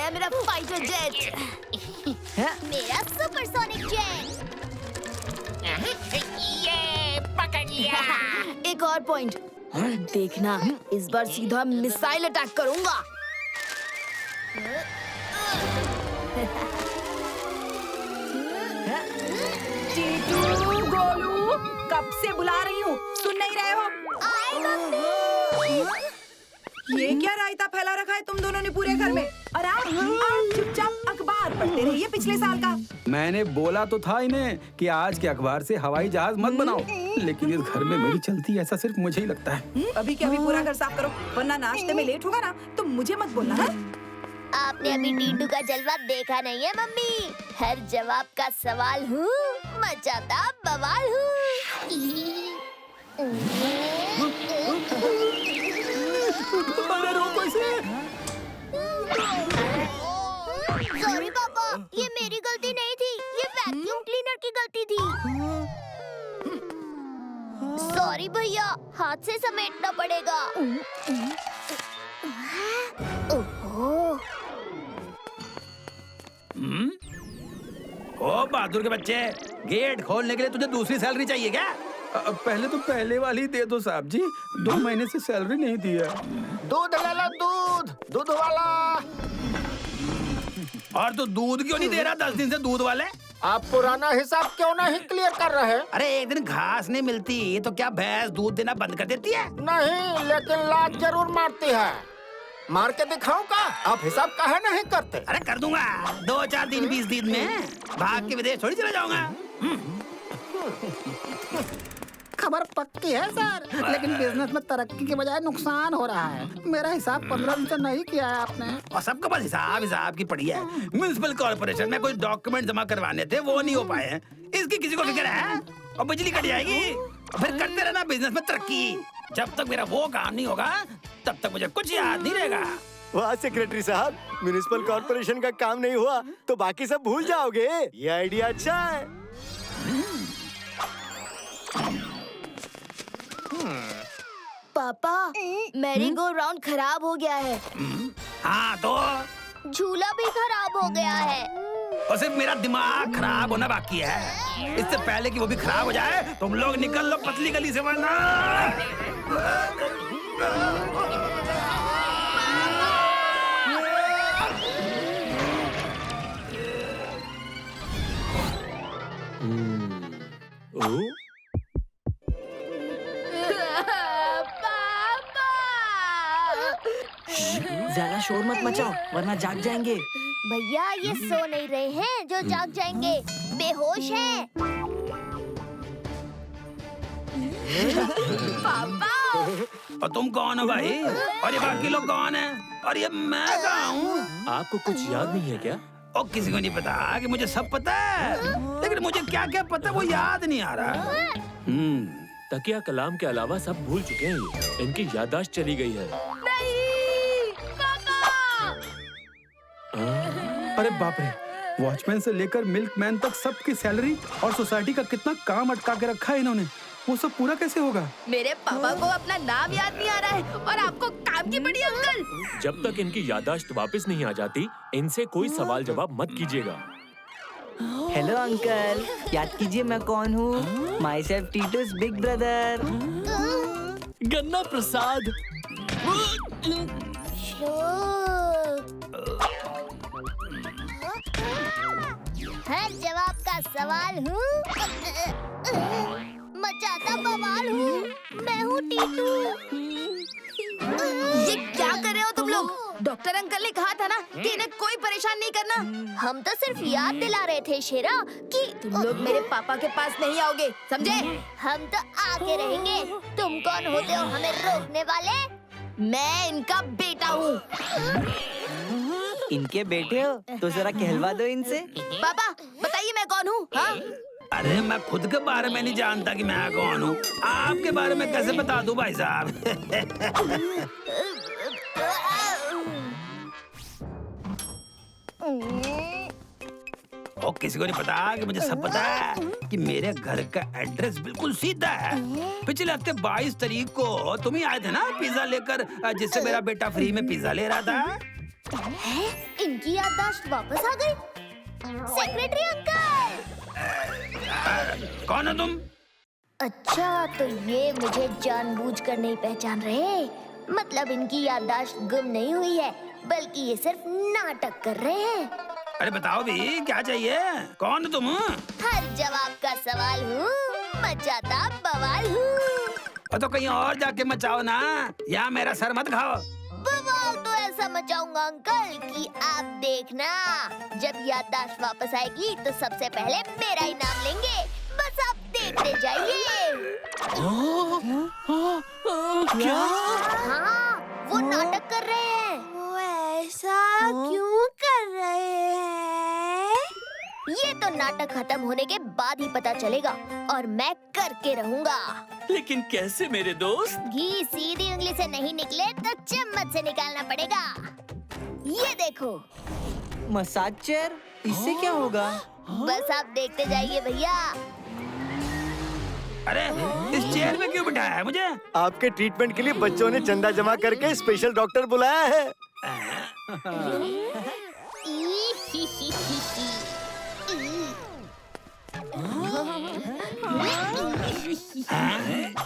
है मेरा fighter jet. मेरा सुपरसोनिक जेट। ये पकड़ लिया। एक और पॉइंट। देखना, इस बार सीधा मिसाइल अटैक करूंगा। टीटू, गोलू, कब से बुला रही हूँ, सुन नहीं रहे हो? ये क्या रायता फैला रखा है तुम दोनों ने पूरे घर में? और आप चुपचाप अखबार पढ़ते रहिए पिछले साल का। मैंने बोला तो था इन्हें कि आज के अखबार से हवाई जहाज मत बनाओ, लेकिन इस घर में मेरी चलती ऐसा सिर्फ मुझे ही लगता है। अभी के अभी पूरा घर साफ करो, वरना नाश्ते में लेट होगा ना तो मुझे मत बोलना है। आपने अभी टीटू का जलवा देखा नहीं है मम्मी? हर जवाब का सवाल हूँ, मचाता बवाल हूँ। अरे रोको इसे। सॉरी पापा, ये मेरी गलती नहीं थी, ये वैक्यूम क्लीनर की गलती थी। सॉरी भैया, हाथ से समेटना पड़ेगा। ओहो। ओ बहादुर के बच्चे, गेट खोलने के लिए तुझे दूसरी सैलरी चाहिए क्या? पहले तो पहले वाली दे दो साहब जी, 2 महीने से सैलरी नहीं दी है। दूध ले लो, दूध, दूध वाला। और तो दूध क्यों नहीं दे रहा 10 दिन से दूध वाले? आप पुराना हिसाब क्यों नहीं क्लियर कर रहे? अरे एक दिन घास नहीं मिलती तो क्या भैंस दूध देना बंद कर देती है? नहीं, लेकिन लात जरूर मारती है। मार के दिखाऊं का? आप हिसाब काहे नहीं करते? अरे कर दूंगा, 2-4 दिन 20 दिन में भाग के विदेश थोड़ी चला जाऊंगा। खबर पक्की है सर, लेकिन बिजनेस में तरक्की के बजाय नुकसान हो रहा है। मेरा हिसाब 15 दिन से नहीं किया है आपने। और सबके पास हिसाब की पड़ी है। म्युनिसिपल कॉर्पोरेशन में कोई डॉक्यूमेंट जमा करवाने थे, वो नहीं हो पाए हैं। इसकी किसी को फिक्र है? और बिजली कट जाएगी, फिर करते रहना बिजनेस में तरक्की। जब तक मेरा वो काम नहीं होगा तब तक मुझे कुछ याद नहीं रहेगा। वाह सेक्रेटरी साहब, म्युनिसिपल कॉर्पोरेशन का काम नहीं हुआ तो बाकी सब भूल जाओगे। ये आइडिया अच्छा है। पापा, मैरी गो राउंड खराब हो गया है। हाँ तो झूला भी खराब हो गया है। और सिर्फ मेरा दिमाग खराब होना बाकी है। इससे पहले कि वो भी खराब हो जाए तुम लोग निकल लो पतली गली से, वरना ज्यादा शोर मत मचाओ वरना जाग जाएंगे। भैया ये सो नहीं रहे हैं जो जाग जाएंगे, बेहोश हैं। पापा, और तुम कौन हो भाई? और ये बाकी लोग कौन हैं? और ये मैं कहाँ हूँ? आपको कुछ याद नहीं है क्या? और किसी को नहीं पता कि मुझे सब पता है, लेकिन मुझे क्या क्या पता वो याद नहीं आ रहा। तकिया कलाम के अलावा सब भूल चुके हैं ये। इनकी याददाश्त चली गई है। नहीं पापा। अरे बाप रे, वॉचमैन से लेकर मिल्कमैन तक सबकी सैलरी और सोसाइटी का कितना काम अटका के रखा है इन्होंने। वो सब पूरा कैसे होगा? मेरे पापा को अपना नाम याद नहीं आ रहा है और आपको काम की पड़ी अंकल। जब तक इनकी याददाश्त वापस नहीं आ जाती, इनसे कोई सवाल जवाब मत कीजिएगा। हेलो अंकल, याद कीजिए मैं कौन हूँ। Myself Titu's big brother. Ganna Prasad. हर जवाब का सवाल हूँ, मचाता बवाल हूँ। मैं हूँ टीटू। ये क्या कर रहे हो तुम लोग? डॉक्टर अंकल ने कहा था ना कि इन्हें कोई परेशान नहीं करना। हम तो सिर्फ याद दिला रहे थे शेरा कि तुम लोग मेरे पापा के पास नहीं आओगे, समझे? हम तो आके रहेंगे। तुम कौन होते हो हमें रोकने वाले? मैं इनका बेटा हूँ। इनके बेटे हो तो जरा कहलवा दो इनसे। पापा बताइए मैं कौन हूँ? हाँ? अरे मैं खुद के बारे में नहीं जानता कि मैं कौन हूँ, आपके बारे में कैसे बता दूं भाई साहब? और किसी को नहीं पता कि मुझे सब पता है कि मेरे घर का एड्रेस बिल्कुल सीधा है। पिछले हफ्ते 22 तारीख को तुम ही आए थे ना पिज्जा लेकर, जिससे मेरा बेटा फ्री में पिज्जा ले रहा था। इनकी याददाश्त वापस आ गई। Secretary uncle! कौन हो तुम? अच्छा, तो ये मुझे जानबूझकर नहीं पहचान रहे। मतलब इनकी याददाश्त गुम नहीं हुई है, बल्कि ये सिर्फ नाटक कर रहे हैं। अरे बताओ भी, क्या चाहिए? कौन हो तुम? हर जवाब का सवाल हूँ, मचाता बवाल हूँ। तो कहीं और जाके मचाओ ना, यहाँ मेरा सर मत खाओ। बवाल तो ऐसा मचाऊंगा अंकल कि आप देखना, जब याददाश्त वापस आएगी तो सबसे पहले मेरा ही नाम लेंगे। बस आप देखते जाइए। क्या? हाँ, वो नाटक कर रहे हैं। वो ऐसा क्यों कर रहे हैं? ये तो नाटक खत्म होने के बाद ही पता चलेगा, और मैं करके रहूंगा। लेकिन कैसे मेरे दोस्त? घी सीधी उंगली से नहीं निकले तो चम्मच से निकालना पड़ेगा। ये देखो। मसाज चेयर, इससे क्या होगा? बस आप देखते जाइए भैया। अरे इस चेयर में क्यों बिठाया है मुझे? आपके ट्रीटमेंट के लिए बच्चों ने चंदा जमा करके स्पेशल डॉक्टर बुलाया है।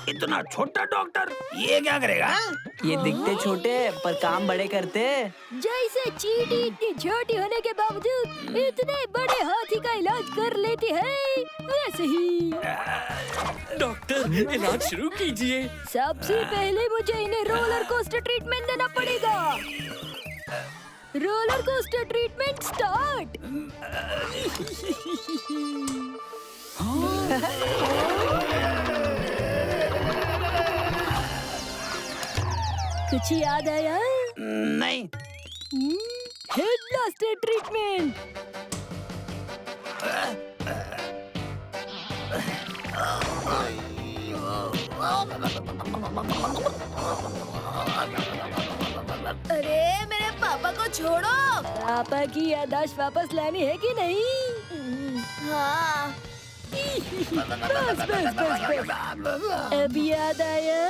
इतना छोटा डॉक्टर, ये क्या करेगा? ये दिखते छोटे पर काम बड़े करते। जैसे चींटी इतनी छोटी होने के बावजूद इतने बड़े हाथी का इलाज कर लेती है, वैसे ही डॉक्टर, इलाज शुरू कीजिए। सबसे पहले मुझे इन्हें रोलर कोस्टर ट्रीटमेंट देना पड़ेगा। Roller coaster treatment start. कुछ याद आया? नहीं। Head blaster treatment. अरे मेरे पापा को छोड़ो। पापा की याददाश्त वापस लानी है कि नहीं? हाँ। बस बस बस बस। अब याद आया?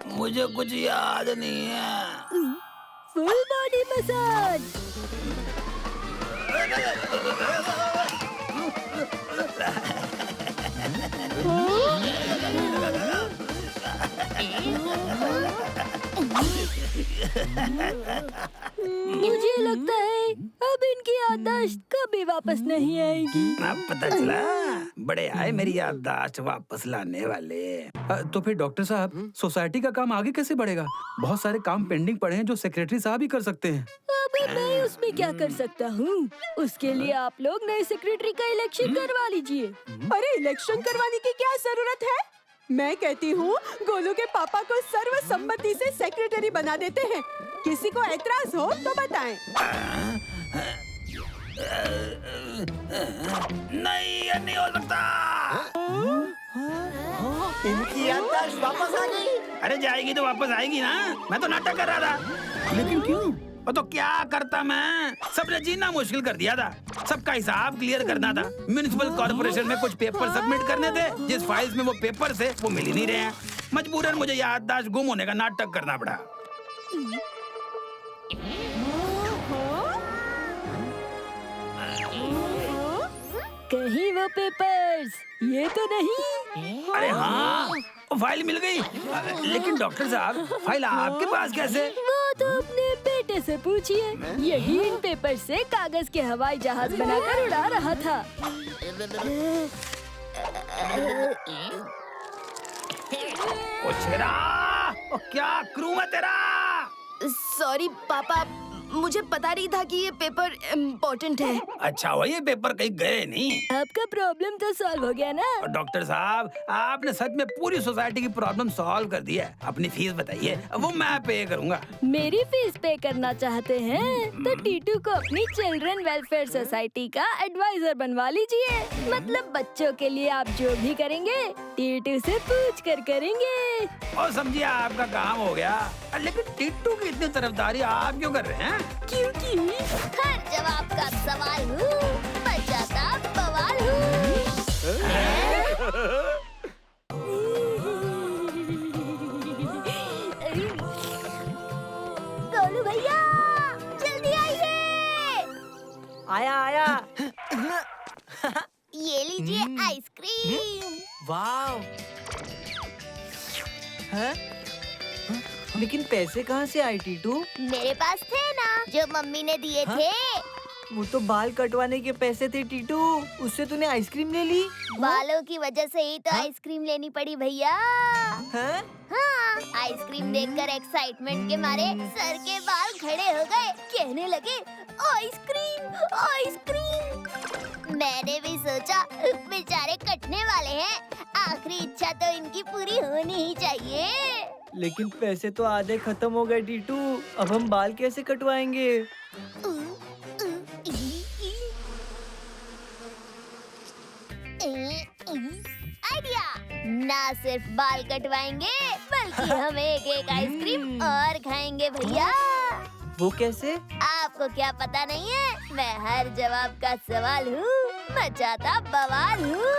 मुझे कुछ याद नहीं है। Full body massage. मुझे लगता है अब इनकी याददाश्त कभी वापस नहीं आएगी। अब पता चला, बड़े आए मेरी याददाश्त वापस लाने वाले। तो फिर डॉक्टर साहब, सोसाइटी का काम आगे कैसे बढ़ेगा? बहुत सारे काम पेंडिंग पड़े हैं जो सेक्रेटरी साहब ही कर सकते हैं। अब मैं उसमें क्या कर सकता हूँ? उसके लिए आप लोग नए सेक्रेटरी का इलेक्शन करवा लीजिए। अरे इलेक्शन करवाने की क्या जरूरत है? मैं कहती हूँ गोलू के पापा को सर्वसम्मति से सेक्रेटरी बना देते हैं। किसी को एतराज हो तो बताएं। नहीं, ये नहीं हो सकता। इनकी याददाश्त वापस आ गई। अरे जाएगी तो वापस आएगी ना, मैं तो नाटक कर रहा था। लेकिन क्यों? और तो क्या करता मैं? सबने जीना मुश्किल कर दिया था। सबका हिसाब क्लियर करना था। म्युनिसिपल कॉर्पोरेशन में कुछ पेपर सबमिट करने थे, जिस फाइल्स में वो पेपर थे वो मिल ही नहीं रहे हैं। मजबूरन मुझे याददाश्त गुम होने का नाटक करना पड़ा। कहीं वो पेपर्स ये तो नहीं? अरे हाँ, वो फाइल मिल गई। लेकिन डॉक्टर साहब, फाइल आपके पास कैसे? वो तो अपने बेटे से पूछिए। यही इन पेपर से कागज के हवाई जहाज बनाकर उड़ा रहा था। ओ छेरा, ओ क्या क्रू है तेरा? सॉरी पापा, मुझे पता नहीं था कि ये पेपर इम्पोर्टेंट है। अच्छा हुआ ये पेपर कहीं गए नहीं। आपका प्रॉब्लम तो सॉल्व हो गया ना? और डॉक्टर साहब, आपने सच में पूरी सोसाइटी की प्रॉब्लम सॉल्व कर दी है। अपनी फीस बताइए, वो मैं पे करूंगा। मेरी फीस पे करना चाहते हैं तो टीटू को अपनी चिल्ड्रन वेलफेयर सोसाइटी का एडवाइजर बनवा लीजिए। मतलब बच्चों के लिए आप जो भी करेंगे टीटू से पूछ कर करेंगे। और समझिए आपका काम हो गया। लेकिन टीटू की इतनी तरफदारी आप क्यों कर रहे हैं? क्योंकि हर जवाब का सवाल हूँ, मचाता बवाल हूँ। गोलू भैया, लीजिए आइसक्रीम। वाव। हैं? लेकिन पैसे कहाँ से आए टीटू? मेरे पास थे ना, जो मम्मी ने दिए थे। वो तो बाल कटवाने के पैसे थे टीटू, उससे तूने आइसक्रीम ले ली? बालों की वजह से ही तो आइसक्रीम लेनी पड़ी भैया। हैं? हाँ, आइसक्रीम देखकर एक्साइटमेंट के मारे सर के बाल खड़े हो गए, कहने लगे आइसक्रीम आइसक्रीम। मैंने भी सोचा बेचारे कटने वाले हैं, आखिरी इच्छा तो इनकी पूरी होनी ही चाहिए। लेकिन पैसे तो आधे खत्म हो गए टीटू, अब हम बाल कैसे कटवाएंगे? आइडिया, ना सिर्फ बाल कटवाएंगे बल्कि हम एक आइसक्रीम और खाएंगे भैया। वो कैसे? आपको क्या पता नहीं है, मैं हर जवाब का सवाल हूँ, मचाता बवाल हूँ।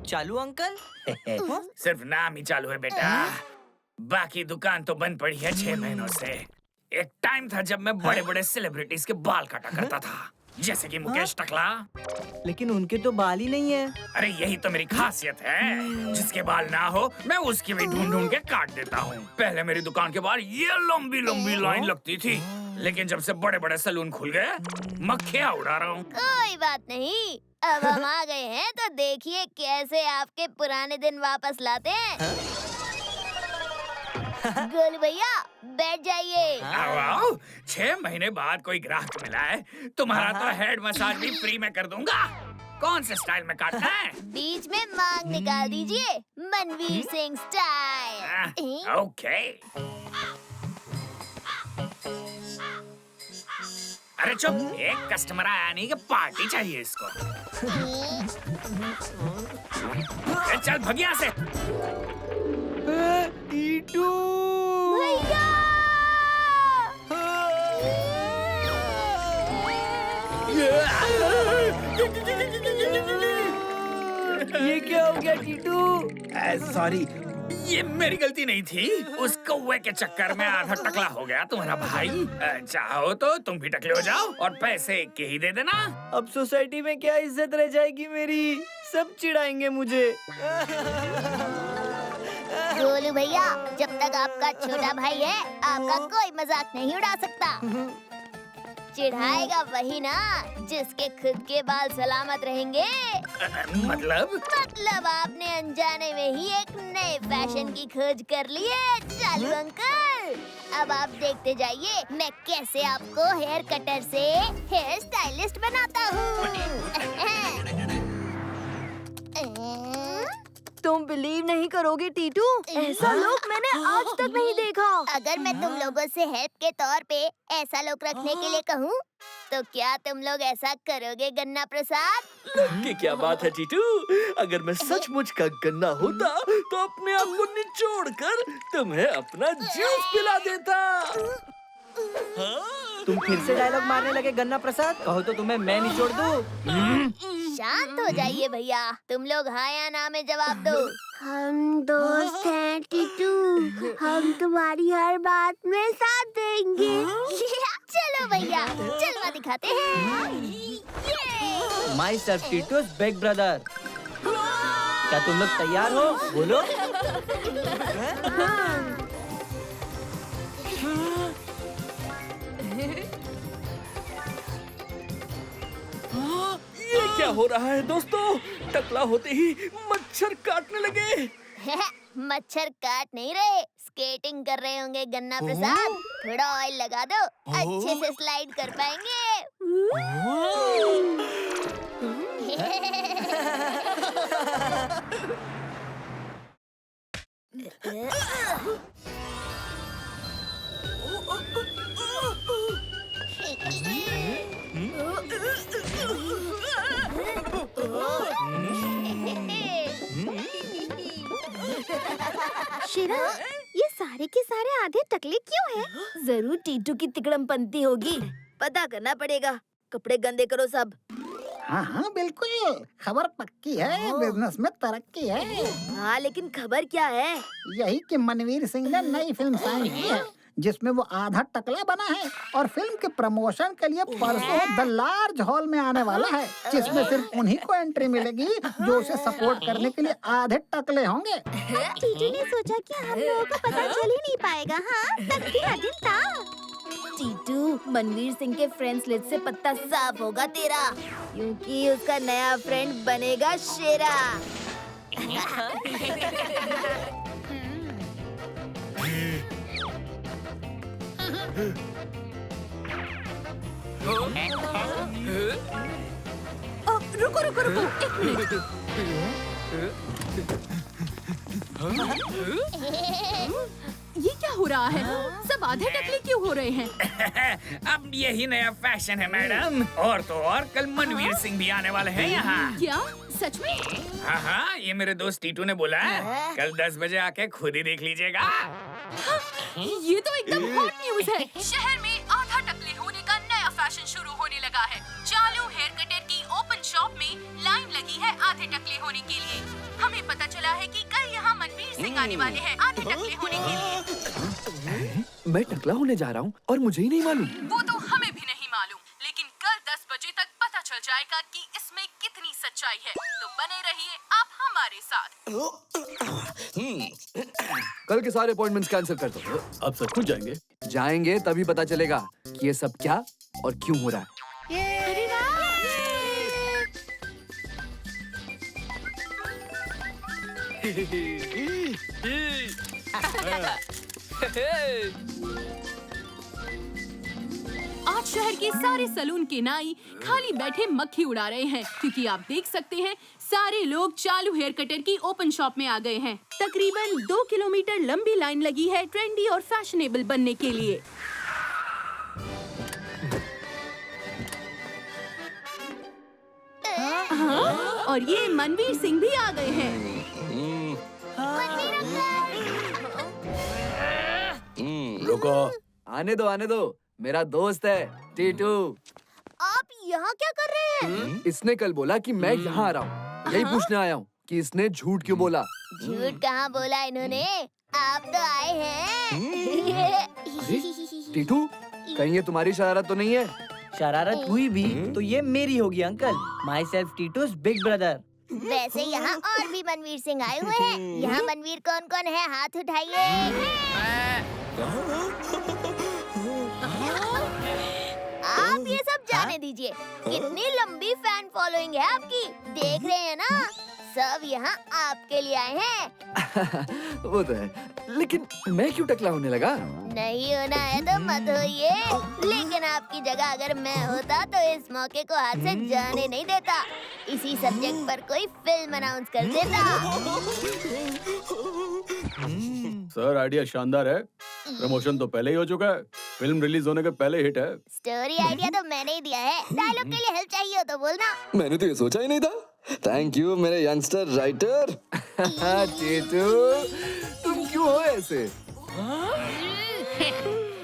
चालू अंकल? सिर्फ नाम ही चालू है बेटा, बाकी दुकान तो बंद पड़ी है 6 महीनों से। एक टाइम था जब मैं बड़े बड़े सेलिब्रिटीज के बाल काटा करता था, जैसे कि मुकेश टकला। लेकिन उनके तो बाल ही नहीं है। अरे यही तो मेरी खासियत है, जिसके बाल ना हो मैं उसकी भी ढूंढ ढूंढ के काट देता हूँ। पहले मेरी दुकान के बाहर ये लंबी लंबी लाइन लगती थी, लेकिन जब से बड़े बड़े सैलून खुल गए, मक्खियाँ उड़ा रहा हूँ। कोई बात नहीं, अब हम आ गए हैं तो देखिए कैसे आपके पुराने दिन वापस लाते हैं। गोलू भैया बैठ जाइए। आओ आओ, 6 महीने बाद कोई ग्राहक मिला है, तुम्हारा तो हेड मसाज भी फ्री में कर दूंगा। कौन से स्टाइल में काटना है? बीच में मांग निकाल दीजिए, मनवीर सिंह स्टाइल। ओके। अरे चुप, एक कस्टमर आया नहीं कि पार्टी चाहिए इसको। चल भाग यहाँ से। टीटू भैया! ये क्या हो गया टीटू? सॉरी, ये मेरी गलती नहीं थी। उस कौवे के चक्कर में आधा टकला हो गया तुम्हारा भाई। चाहो तो तुम भी टकले हो जाओ और पैसे के ही दे देना। अब सोसाइटी में क्या इज्जत रह जाएगी मेरी? सब चिढ़ाएंगे मुझे। गोलू भैया, जब तक आपका छोटा भाई है, आपका कोई मजाक नहीं उड़ा सकता। चिढ़ाएगा वही ना जिसके खुद के बाल सलामत रहेंगे। मतलब आपने अनजाने में ही एक नए फैशन की खोज कर ली है चालू अंकल। अब आप देखते जाइए मैं कैसे आपको हेयर कटर से हेयर स्टाइलिस्ट बनाता हूँ। तुम बिलीव नहीं करोगे टीटू, ऐसा लुक मैंने आज तक नहीं देखा। अगर मैं तुम लोगों से हेल्प के तौर पे ऐसा लुक रखने के लिए कहूँ, तो क्या तुम लोग ऐसा करोगे गन्ना प्रसाद? की क्या बात है टीटू, अगर मैं सचमुच का गन्ना होता तो अपने आप को निचोड़ कर तुम्हें अपना जूस पिला देता। तुम फिर से डायलॉग मारने लगे गन्ना प्रसाद, कहो तो तुम्हें मैं निचोड़ दूं। शांत हो जाइए भैया, तुम लोग हाँ या ना में जवाब दो। हम दोस्त हैं टीटू, हम तुम्हारी हर बात में साथ देंगे। चलो भैया, जलवा दिखाते हैं। Myself Titu's big brother. क्या तुम लोग तैयार हो? बोलो। ये क्या हो रहा है दोस्तों? टकला होते ही मच्छर काटने लगे। मच्छर काट नहीं रहे, स्केटिंग कर रहे होंगे गन्ना प्रसाद। थोड़ा ऑयल लगा दो, अच्छे से स्लाइड कर पाएंगे। शिरा, ये सारे के सारे आधे टकले क्यों हैं? जरूर टीटू की तिकड़मपंती होगी। पता करना पड़ेगा। कपड़े गंदे करो सब। हाँ हाँ बिल्कुल, खबर पक्की है, बिजनेस में तरक्की है। हाँ लेकिन खबर क्या है? यही कि मनवीर सिंह ने नई फिल्म साइन की है जिसमें वो आधा टकला बना है और फिल्म के प्रमोशन के लिए परसों द लार्ज हॉल में आने वाला है, जिसमें सिर्फ उन्हीं को एंट्री मिलेगी जो उसे सपोर्ट करने के लिए आधे टकले होंगे। टीटू ने सोचा कि हम लोगों को पता चल ही नहीं पाएगा। हाँ तकड़ी दिन था। टीटू, मनवीर सिंह के फ्रेंड्स लिस्ट से पत्ता साफ होगा तेरा, क्योंकि उसका नया फ्रेंड बनेगा शेरा। रुको रुको रुको, एक मिनट। ये क्या हो रहा है? सब आधे टकले क्यों हो रहे हैं? अब यही नया फैशन है मैडम। और तो और कल मनवीर सिंह भी आने वाले हैं यहाँ। क्या सच में? हाँ हाँ, ये मेरे दोस्त टीटू ने बोला है। कल 10 बजे आके खुद ही देख लीजिएगा। ये तो एकदम हॉट न्यूज़ है। शहर में आधा टकले होने का नया फैशन शुरू होने लगा है। चालू हेयर कटर की ओपन शॉप में लाइन लगी है आधे टकले होने के लिए। हमें पता चला है कि कल यहाँ मनवीर सिंह आने वाले हैं आधे टकले होने के लिए। मैं टकला होने जा रहा हूँ और मुझे ही नहीं मालूम। वो तो हमें भी नहीं मालूम, लेकिन कल 10 बजे तक पता चल जाएगा कि इसमें कितनी सच्चाई है। तो बने रहिए आप हमारे साथ। कल के सारे अपॉइंटमेंट्स कैंसिल कर दो। अब सब कुछ जाएंगे। जाएंगे तभी पता चलेगा कि ये सब क्या और क्यों हो रहा है। आज शहर के सारे सलून के नाई खाली बैठे मक्खी उड़ा रहे हैं, क्योंकि आप देख सकते हैं सारे लोग चालू हेयर कटर की ओपन शॉप में आ गए हैं। तकरीबन 2 किलोमीटर लंबी लाइन लगी है ट्रेंडी और फैशनेबल बनने के लिए। हाँ, और ये मनवीर सिंह भी आ गए हैं। रुको, आने दो, मेरा दोस्त है टीटू। आप यहाँ क्या कर रहे हैं? इसने कल बोला कि मैं यहाँ आ रहा हूँ। यही पूछने आया हूँ कि इसने झूठ क्यों बोला। झूठ कहाँ बोला इन्होंने? आप तो आए हैं। टीटू, कहीं ये तुम्हारी शरारत तो नहीं है? शरारत हुई भी तो ये मेरी होगी uncle. Myself Titu's big brother. वैसे यहाँ और भी मनवीर सिंह आए हुए हैं। यहाँ मनवीर कौन कौन है? हाथ उठाइए। आप ये सब जाने दीजिए। कितनी लंबी फैन फॉलोइंग है आपकी, देख रहे हैं ना? सब यहाँ आपके लिए आए हैं। वो तो है, लेकिन मैं क्यों टकला होने लगा? नहीं होना है तो मत होइए, लेकिन आपकी जगह अगर मैं होता तो इस मौके को हाथ से जाने नहीं देता। इसी सब्जेक्ट पर कोई फिल्म अनाउंस कर देता। सर आइडिया शानदार है। प्रमोशन तो पहले ही हो चुका है, फिल्म रिलीज होने के पहले हिट है। स्टोरी आइडिया तो मैंने ही दिया है। डायलॉग के लिए हेल्प चाहिए हो तो बोलना। मैंने तो ये सोचा ही नहीं था। थैंक यू मेरे यंगस्टर राइटर। टीटू, तुम क्यों हो ऐसे?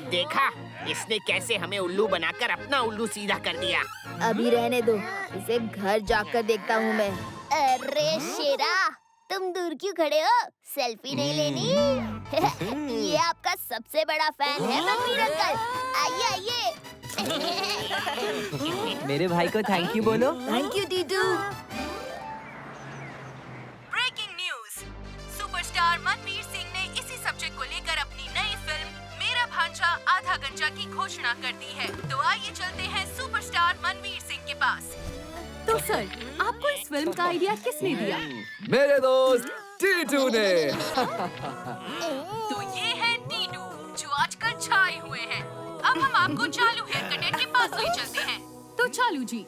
देखा इसने कैसे हमें उल्लू बनाकर अपना उल्लू सीधा कर दिया। अभी रहने दो, इसे घर जाकर देखता हूँ मैं। अरे शेरा, तुम दूर क्यों खड़े हो? सेल्फी नहीं लेनी? ये आपका सबसे बड़ा फैन है मनवीर अंकल। आइए आइए। मेरे भाई को थैंक यू बोलो। Thank you Titu. Breaking news, superstar Manveer Singh ने इसी सब्जेक्ट को लेकर अपनी नई फिल्म मेरा भांजा आधा गंजा की घोषणा कर दी है। तो आइए चलते हैं सुपरस्टार मनवीर सिंह के पास। तो सर, आपको इस फिल्म का आइडिया किसने दिया? मेरे दोस्त टीटू ने। तो ये है टीटू, जो आजकल छाए हुए हैं। अब हम आपको चालू हेयर कटर के पास ले चलते हैं। तो चालू जी,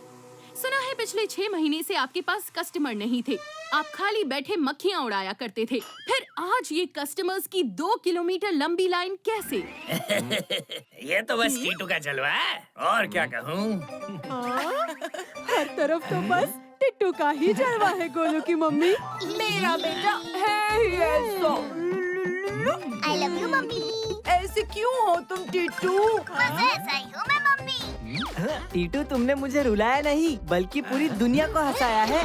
सुना है पिछले 6 महीने से आपके पास कस्टमर नहीं थे। आप खाली बैठे मक्खियाँ उड़ाया करते थे। फिर आज ये कस्टमर्स की 2 किलोमीटर लंबी लाइन कैसे? ये तो बस टीटू का जलवा है, और क्या कहूँ। हर तरफ तो बस टिट्टू का ही जलवा है। गोलू की मम्मी, मेरा बेटा है ही ऐसा। I love you mummy. ऐसे क्यों हो तुम टिट्टू? बस ऐसा ही हूँ मैं मम्मी। टीटू तुमने मुझे रुलाया नहीं बल्कि पूरी दुनिया को हंसाया है।